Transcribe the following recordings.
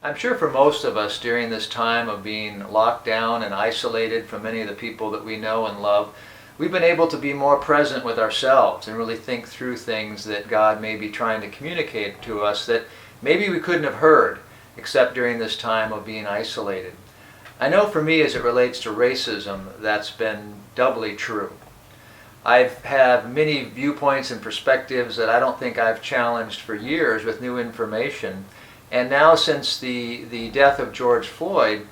I'm sure for most of us during this time of being locked down and isolated from many of the people that we know and love, we've been able to be more present with ourselves and really think through things that God may be trying to communicate to us that maybe we couldn't have heard except during this time of being isolated. I know for me, as it relates to racism, that's been doubly true. I've had many viewpoints and perspectives that I don't think I've challenged for years with new information. And now, since the death of George Floyd,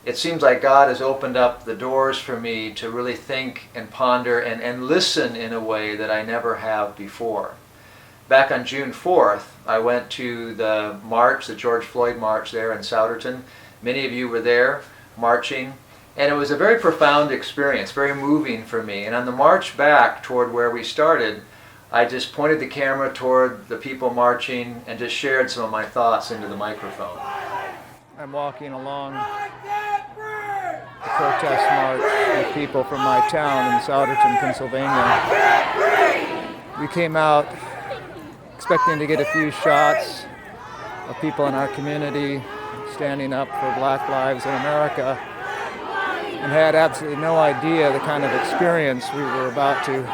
it seems like God has opened up the doors for me to really think and ponder and listen in a way that I never have before. Back on June 4th, I went to the march, the George Floyd march there in Souderton. Many of you were there marching, and it was a very profound experience, very moving for me. And on the march back toward where we started, I just pointed the camera toward the people marching and just shared some of my thoughts into the microphone. I'm walking along the protest march with people from my town in Souderton, Pennsylvania. We came out expecting to get a few shots of people in our community standing up for Black lives in America, and had absolutely no idea the kind of experience we were about to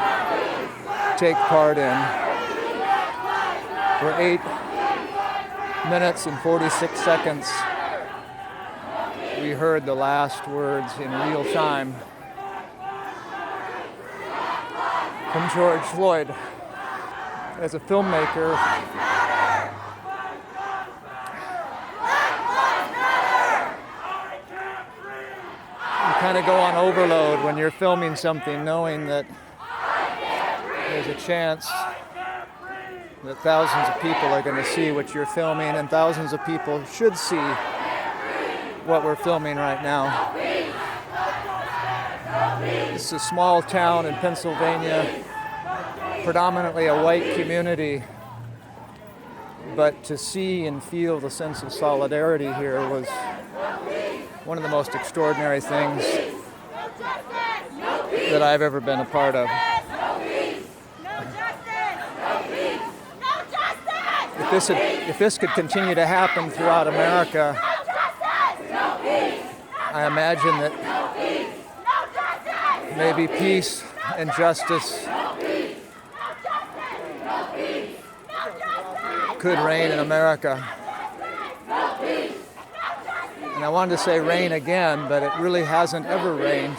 take part in. For 8 minutes and 46 seconds, we heard the last words in real time from George Floyd. As a filmmaker, you kind of go on overload when you're filming something, knowing that there's a chance that thousands of people are going to see what you're filming, and thousands of people should see what we're filming right now. This is a small town in Pennsylvania, predominantly a white community, but to see and feel the sense of solidarity here was one of the most extraordinary things that I've ever been a part of. If this could continue to happen throughout America, I imagine that maybe peace and justice could reign in America. And I wanted to say reign again, but it really hasn't ever reigned.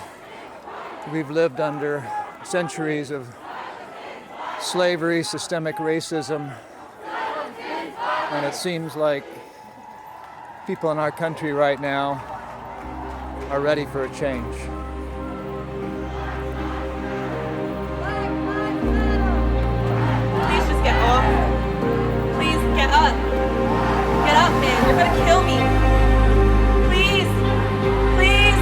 We've lived under centuries of slavery, systemic racism, and it seems like people in our country right now are ready for a change. Please just get off. Please get up. Get up, man. You're gonna kill me. Please. Please.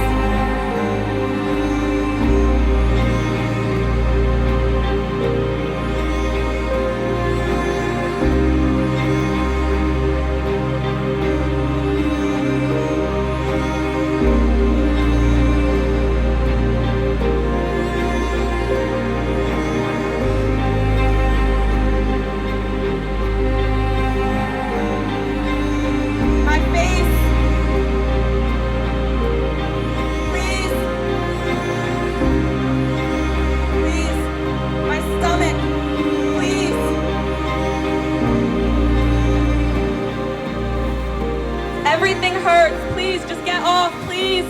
Everything hurts. Please, just get off. Please.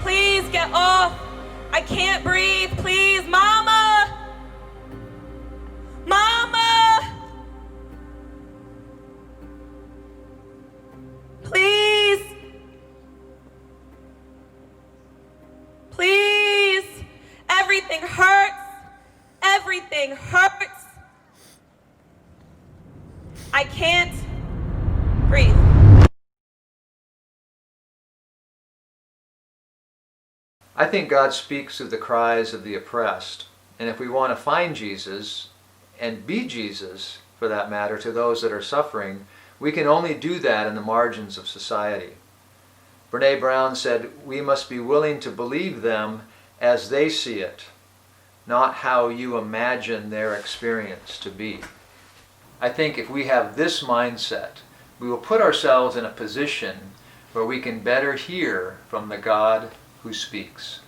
Please get off. I can't breathe. Please, Mama. Mama. Please. Please. Everything hurts. Everything hurts. I can't breathe. I think God speaks through the cries of the oppressed. And if we want to find Jesus, and be Jesus, for that matter, to those that are suffering, we can only do that in the margins of society. Brene Brown said, we must be willing to believe them as they see it, not how you imagine their experience to be. I think if we have this mindset, we will put ourselves in a position where we can better hear from the God who speaks.